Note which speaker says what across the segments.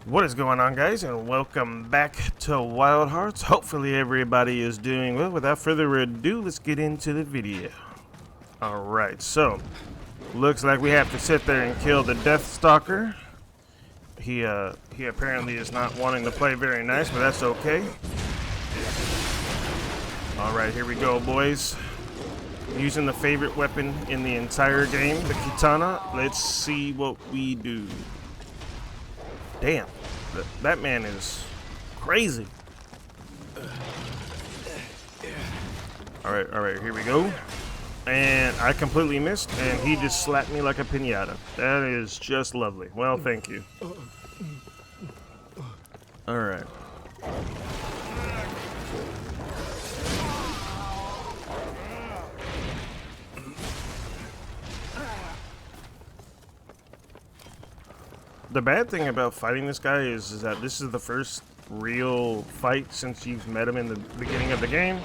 Speaker 1: What is going on, guys, and welcome back to Wild Hearts. Hopefully everybody is doing well. Without further ado, let's get into the video. Alright, so looks like we have to sit there and kill the Death Stalker. He apparently is not wanting to play very nice, but that's okay. Alright, here we go, boys. Using the favorite weapon in the entire game, the katana. Let's see what we do. Damn, that man is crazy. Alright, here we go. And I completely missed, and he just slapped me like a piñata. That is just lovely. Well, thank you. Alright. The bad thing about fighting this guy is that this is the first real fight since you've met him in the beginning of the game.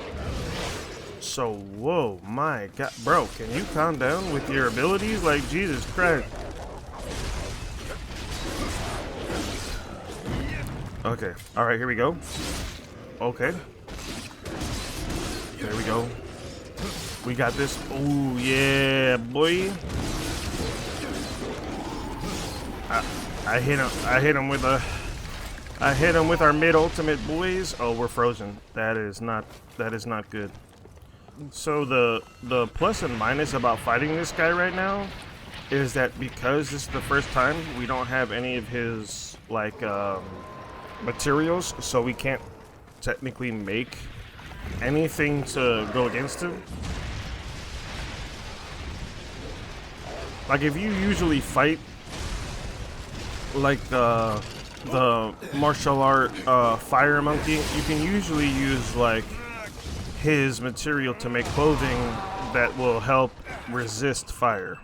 Speaker 1: So, whoa, my God. Bro, can you calm down with your abilities? Like, Jesus Christ. Okay, alright, here we go. Okay. There we go. We got this. Oh, yeah, boy. I hit him with our mid ultimate, boys. Oh, we're frozen. That is not good. So the plus and minus about fighting this guy right now is that because this is the first time, we don't have any of his like materials, so we can't technically make anything to go against him. Like if you usually fight like the martial art fire monkey, you can usually use like his material to make clothing that will help resist fire.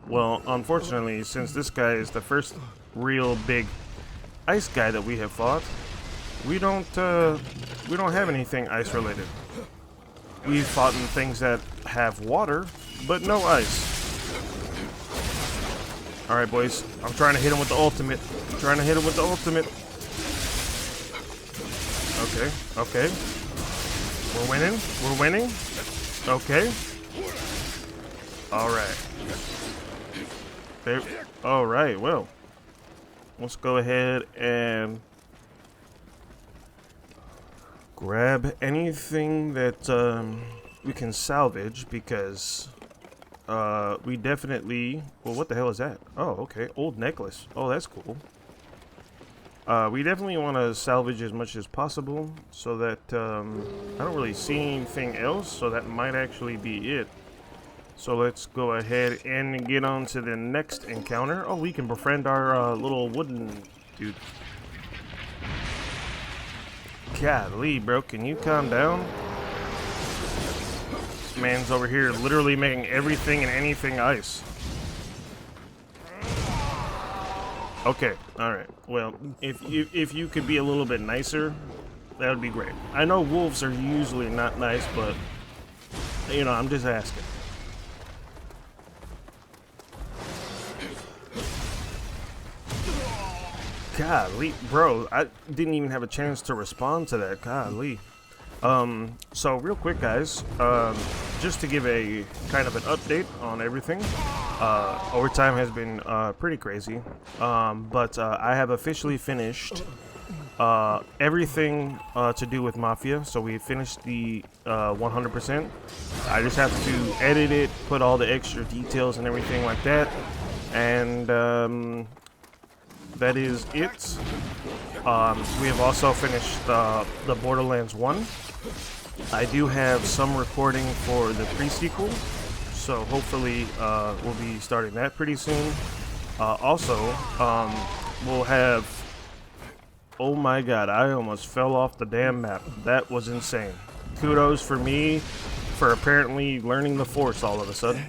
Speaker 1: Well, unfortunately, since this guy is the first real big ice guy that we have fought, we don't have anything ice related. We've fought in things that have water but no ice. Alright, boys. I'm trying to hit him with the ultimate. Okay. We're winning. Okay. Alright, well. Let's go ahead and grab anything that we can salvage, because we definitely... Well, what the hell is that? Oh, okay. Old necklace. Oh, that's cool. We definitely want to salvage as much as possible, so that I don't really see anything else, so that might actually be it. So let's go ahead and get on to the next encounter. Oh, we can befriend our little wooden dude. Golly, bro, can you calm down? This man's over here literally making everything and anything ice. Okay, alright. Well, if you could be a little bit nicer, that would be great. I know wolves are usually not nice, but, you know, I'm just asking. Golly, bro, I didn't even have a chance to respond to that. Golly. So real quick, guys, just to give a kind of an update on everything. Overtime has been pretty crazy, but I have officially finished everything to do with Mafia. So we finished the 100%. I just have to edit it, put all the extra details and everything like that, and that is it. We have also finished the Borderlands 1. I do have some recording for the pre-sequel, so hopefully we'll be starting that pretty soon. Also, we'll have... Oh my God, I almost fell off the damn map. That was insane. Kudos for me for apparently learning the Force all of a sudden.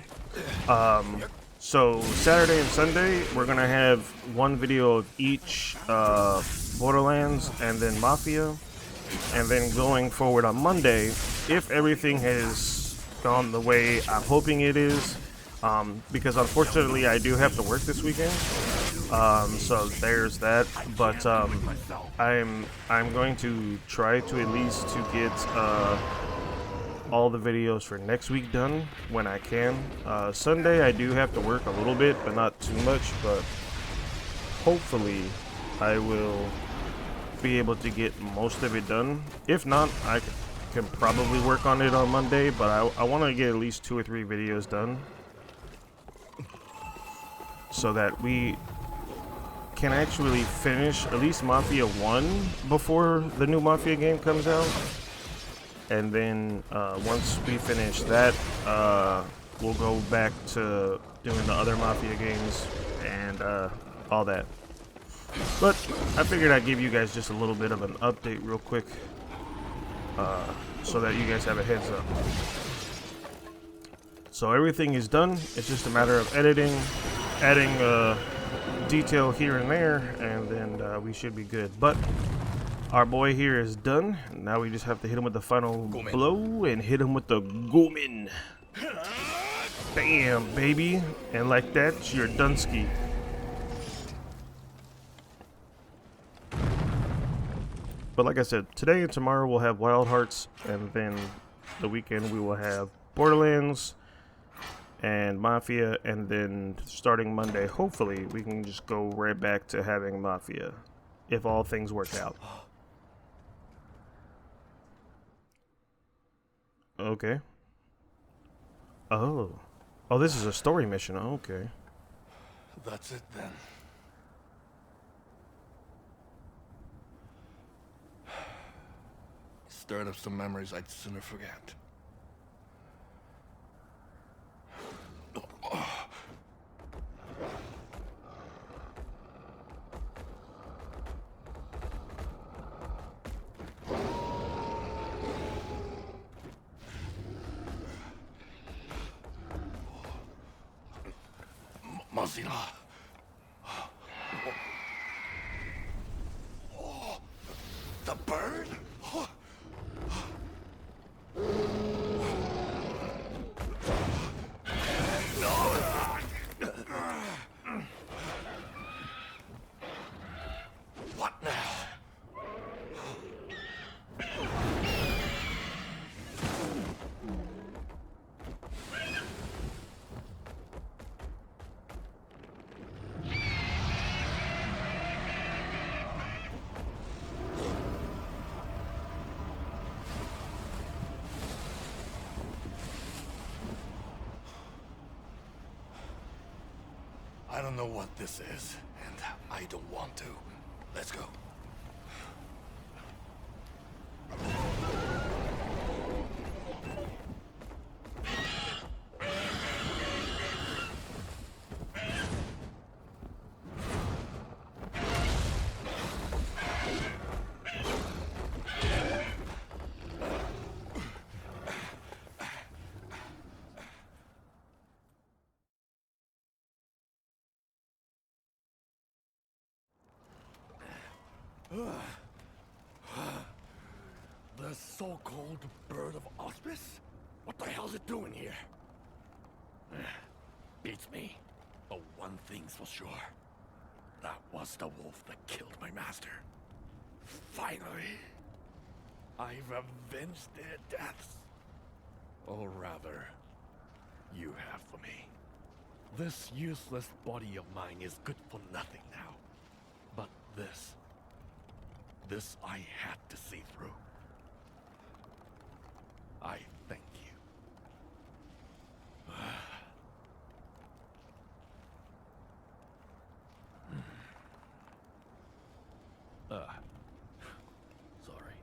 Speaker 1: So Saturday and Sunday, we're gonna have one video of each Borderlands and then Mafia. And then going forward on Monday, if everything has gone the way I'm hoping it is, because unfortunately I do have to work this weekend. So there's that. But I'm going to try to at least to get all the videos for next week done when I can. Sunday I do have to work a little bit, but not too much. But hopefully I will be able to get most of it done. If not, I can probably work on it on Monday, but I want to get at least 2 or 3 videos done so that we can actually finish at least Mafia 1 before the new Mafia game comes out. And then once we finish that, we'll go back to doing the other Mafia games and all that. But I figured I'd give you guys just a little bit of an update real quick so that you guys have a heads up. So everything is done. It's just a matter of editing, adding detail here and there, and then we should be good. But our boy here is done. Now we just have to hit him with the final blow and hit him with the Gomin. Bam, baby. And like that, you're Dunsky. But like I said, today and tomorrow we'll have Wild Hearts, and then the weekend we will have Borderlands and Mafia, and then starting Monday, hopefully, we can just go right back to having Mafia, if all things work out. Okay. Oh. Oh, this is a story mission. Okay.
Speaker 2: That's it then. Stirred up some memories I'd sooner forget. Mazina. The bird? What now? I don't know what this is, and I don't want to. Let's go. The so-called bird of auspice? What the hell's it doing here? Beats me. But one thing's for sure. That was the wolf that killed my master. Finally. I've avenged their deaths. Or rather, you have for me. This useless body of mine is good for nothing now. But this I had to see through. I thank you. Sorry.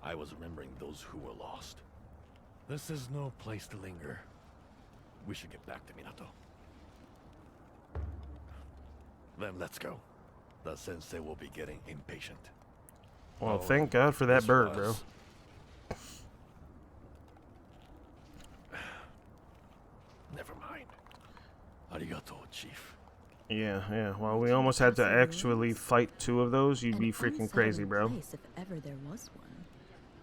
Speaker 2: I was remembering those who were lost. This is no place to linger. We should get back to Minato. Then let's go. The sensei will be getting impatient.
Speaker 1: Well, thank God for that bird, bro.
Speaker 2: Never mind. Arigato, Chief.
Speaker 1: Yeah. Well, we almost had to actually fight 2 of those. You'd be freaking crazy, bro.
Speaker 3: If ever there was one.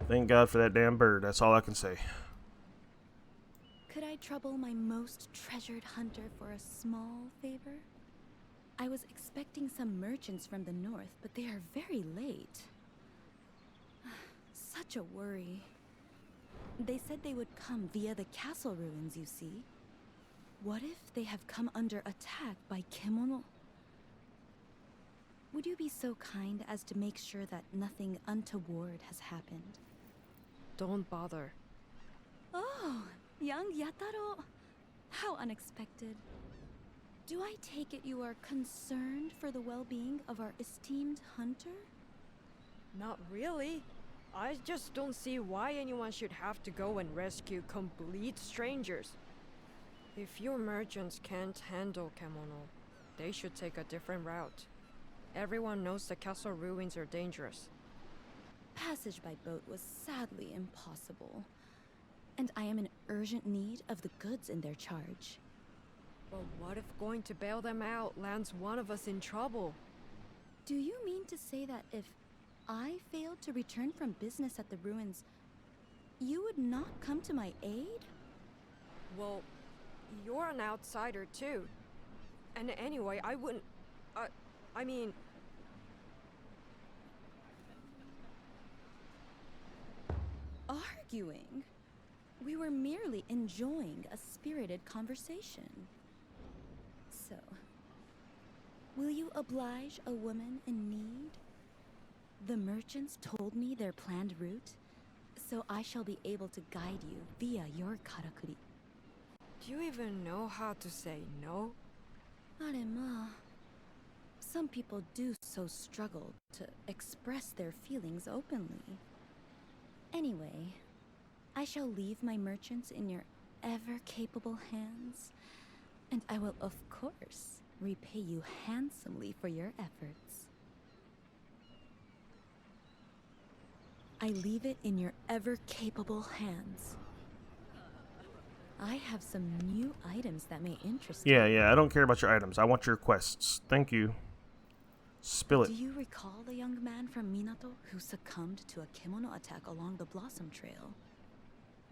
Speaker 1: Thank God for that damn bird. That's all I can say.
Speaker 3: Could I trouble my most treasured hunter for a small favor? I was expecting some merchants from the north, but they are very late. Such a worry. They said they would come via the castle ruins, you see. What if they have come under attack by Kemono? Would you be so kind as to make sure that nothing untoward has happened?
Speaker 4: Don't bother.
Speaker 3: Oh, young Yataro. How unexpected. Do I take it you are concerned for the well-being of our esteemed hunter?
Speaker 4: Not really. I just don't see why anyone should have to go and rescue complete strangers. If your merchants can't handle Kemono, they should take a different route. Everyone knows the castle ruins are dangerous.
Speaker 3: Passage by boat was sadly impossible. And I am in urgent need of the goods in their charge.
Speaker 4: But what if going to bail them out lands one of us in trouble?
Speaker 3: Do you mean to say that if I failed to return from business at the ruins, you would not come to my aid?
Speaker 4: Well, you're an outsider too. And anyway, I wouldn't... I mean...
Speaker 3: Arguing? We were merely enjoying a spirited conversation. So, will you oblige a woman in need? The merchants told me their planned route, so I shall be able to guide you via your karakuri.
Speaker 4: Do you even know how to say no?
Speaker 3: Arema. Some people do so struggle to express their feelings openly. Anyway, I shall leave my merchants in your ever-capable hands, and I will, of course, repay you handsomely for your efforts. I leave it in your ever-capable hands. I have some new items that may interest you.
Speaker 1: Yeah, I don't care about your items. I want your quests. Thank you. Spill it.
Speaker 3: Do you recall the young man from Minato who succumbed to a Kemono attack along the Blossom Trail?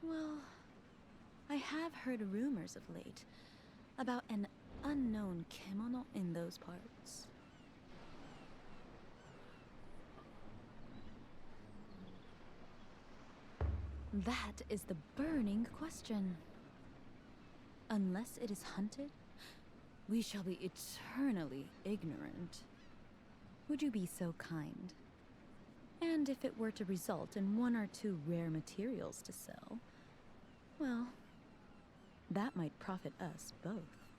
Speaker 3: Well, I have heard rumors of late about an unknown Kemono in those parts. That is the burning question. Unless it is hunted, we shall be eternally ignorant. Would you be so kind? And if it were to result in 1 or 2 rare materials to sell, well, that might profit us both.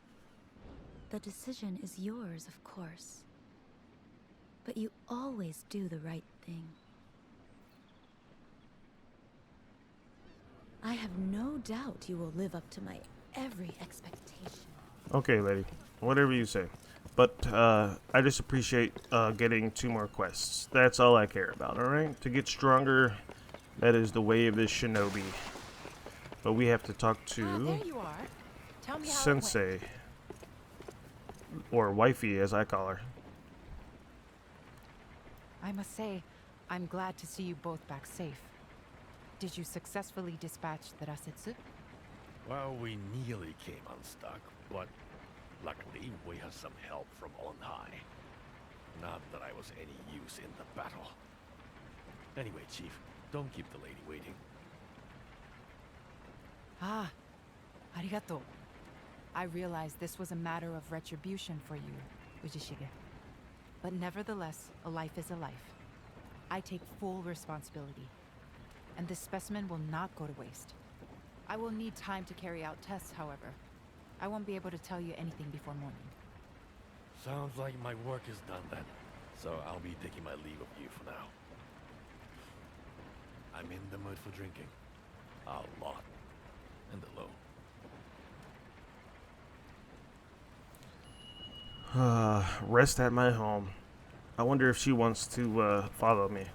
Speaker 3: The decision is yours, of course. But you always do the right thing. I have no doubt you will live up to my every expectation.
Speaker 1: Okay, lady. Whatever you say. But I just appreciate getting 2 more quests. That's all I care about, alright? To get stronger, that is the way of this shinobi. But we have to talk to
Speaker 5: There you are. Tell me how
Speaker 1: Sensei. Or wifey, as I call her.
Speaker 5: I must say, I'm glad to see you both back safe. Did you successfully dispatch the Rasetsu?
Speaker 2: Well, we nearly came unstuck, but luckily we have some help from on high. Not that I was any use in the battle. Anyway, Chief, don't keep the lady waiting.
Speaker 5: Ah, arigato. I realize this was a matter of retribution for you, Ujishige. But nevertheless, a life is a life. I take full responsibility. And this specimen will not go to waste. I will need time to carry out tests, however. I won't be able to tell you anything before morning.
Speaker 2: Sounds like my work is done then. So I'll be taking my leave of you for now. I'm in the mood for drinking. A lot. And alone.
Speaker 1: Rest at my home. I wonder if she wants to follow me.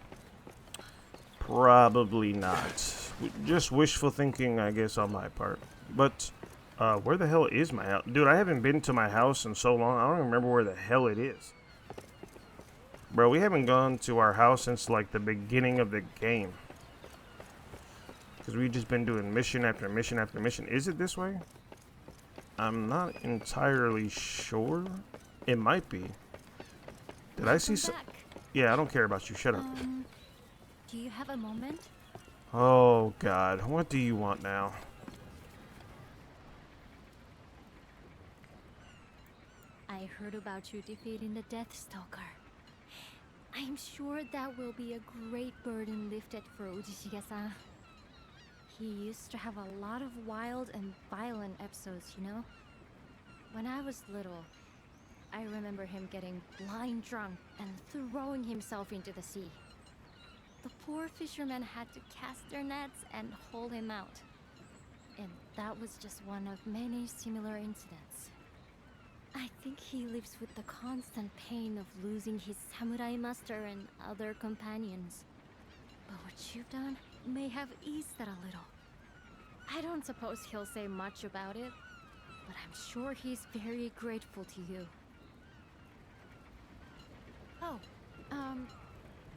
Speaker 1: Probably not. Just wishful thinking, I guess, on my part. But where the hell is my house? Dude, I haven't been to my house in so long. I don't remember where the hell it is. Bro, we haven't gone to our house since, like, the beginning of the game. Because we've just been doing mission after mission after mission. Is it this way? I'm not entirely sure. It might be. Did I see some?
Speaker 3: Back.
Speaker 1: Yeah, I don't care about you. Shut up.
Speaker 3: Do you have a moment?
Speaker 1: Oh, God. What do you want now?
Speaker 3: I heard about you defeating the Deathstalker. I'm sure that will be a great burden lifted for Ujishige-san. He used to have a lot of wild and violent episodes, you know? When I was little, I remember him getting blind drunk and throwing himself into the sea. The poor fishermen had to cast their nets and haul him out. And that was just one of many similar incidents. I think he lives with the constant pain of losing his samurai master and other companions. But what you've done may have eased that a little. I don't suppose he'll say much about it, but I'm sure he's very grateful to you. Oh,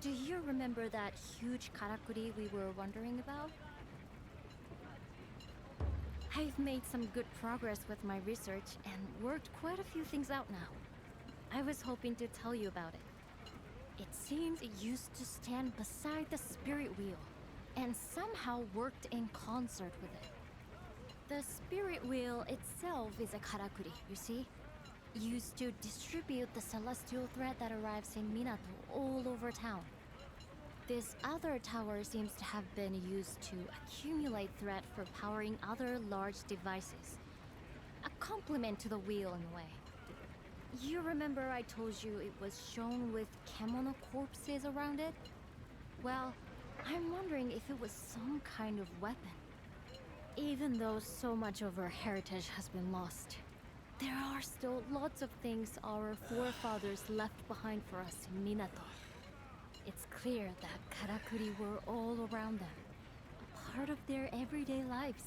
Speaker 3: do you remember that huge karakuri we were wondering about? I've made some good progress with my research and worked quite a few things out now. I was hoping to tell you about it. It seems it used to stand beside the spirit wheel and somehow worked in concert with it. The spirit wheel itself is a karakuri, you see? Used to distribute the celestial thread that arrives in Minato all over town. This other tower seems to have been used to accumulate thread for powering other large devices. A complement to the wheel in a way. You remember I told you it was shown with kemono corpses around it? Well, I'm wondering if it was some kind of weapon. Even though so much of our heritage has been lost, there are still lots of things our forefathers left behind for us in Minato. It's clear that karakuri were all around them, a part of their everyday lives.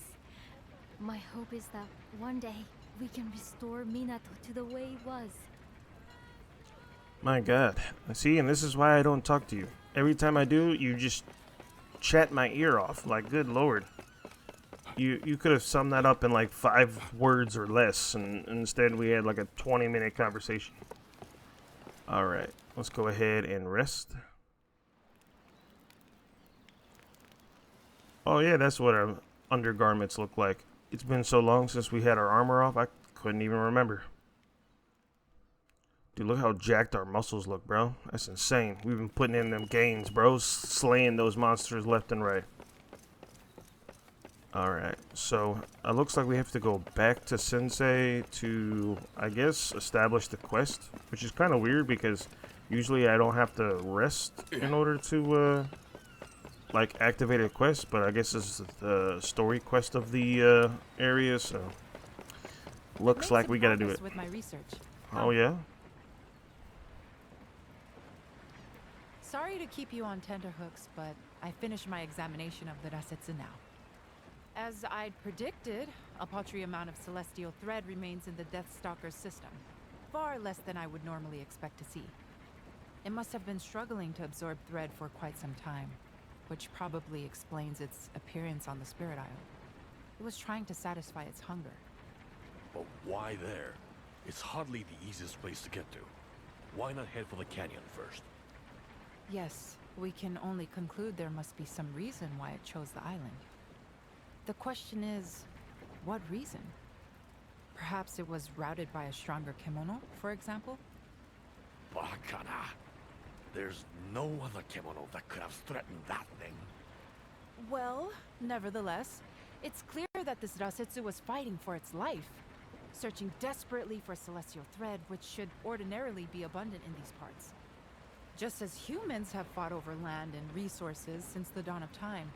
Speaker 3: My hope is that one day we can restore Minato to the way it was.
Speaker 1: My God. See, and this is why I don't talk to you. Every time I do, you just chat my ear off. Like, good Lord. You could have summed that up in like 5 words or less, and instead we had like a 20-minute conversation. Alright, let's go ahead and rest. Oh yeah, that's what our undergarments look like. It's been so long since we had our armor off, I couldn't even remember. Dude, look how jacked our muscles look, bro. That's insane. We've been putting in them gains, bro. Slaying those monsters left and right. Alright, so it looks like we have to go back to Sensei to, I guess, establish the quest. Which is kind of weird because usually I don't have to rest in order to, like, activate a quest. But I guess this is the story quest of the area, so looks like we gotta do it.
Speaker 5: With my research.
Speaker 1: Oh, yeah?
Speaker 5: Sorry to keep you on tenterhooks, but I finished my examination of the Rasetsu now. As I'd predicted, a paltry amount of celestial thread remains in the Deathstalker's system. Far less than I would normally expect to see. It must have been struggling to absorb thread for quite some time, which probably explains its appearance on the Spirit Isle. It was trying to satisfy its hunger.
Speaker 2: But why there? It's hardly the easiest place to get to. Why not head for the canyon first?
Speaker 5: Yes, we can only conclude there must be some reason why it chose the island. The question is, what reason? Perhaps it was routed by a stronger kimono, for example?
Speaker 2: Bakana. There's no other kimono that could have threatened that thing.
Speaker 5: Well, nevertheless, it's clear that this Rasetsu was fighting for its life, searching desperately for celestial thread, which should ordinarily be abundant in these parts. Just as humans have fought over land and resources since the dawn of time,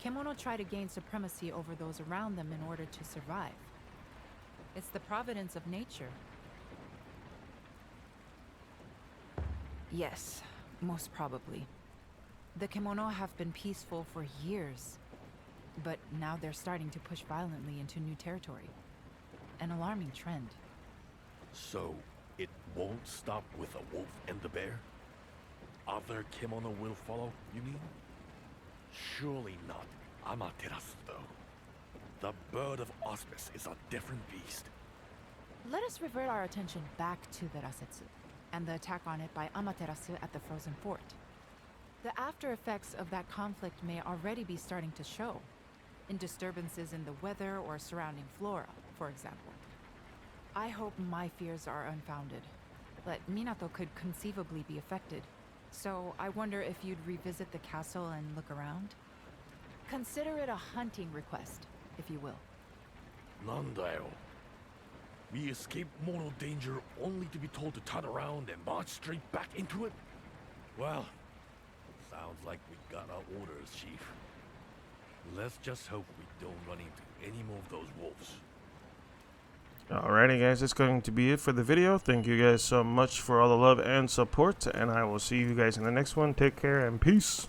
Speaker 5: Kemono try to gain supremacy over those around them in order to survive. It's the providence of nature. Yes, most probably. The Kemono have been peaceful for years, but now they're starting to push violently into new territory. An alarming trend.
Speaker 2: So, it won't stop with a wolf and the bear? Other kimono will follow, you mean? Surely not Amaterasu, though. The Bird of Auspice is a different beast.
Speaker 5: Let us revert our attention back to the Rasetsu and the attack on it by Amaterasu at the Frozen Fort. The after effects of that conflict may already be starting to show, in disturbances in the weather or surrounding flora, for example. I hope my fears are unfounded, but Minato could conceivably be affected. So I wonder if you'd revisit the castle and look around? Consider it a hunting request, if you will.
Speaker 2: Nandayo. We escaped mortal danger only to be told to turn around and march straight back into it? Well, sounds like we got our orders, Chief. Let's just hope we don't run into any more of those wolves.
Speaker 1: Alrighty guys, that's going to be it for the video. Thank you guys so much for all the love and support, and I will see you guys in the next one. Take care and peace.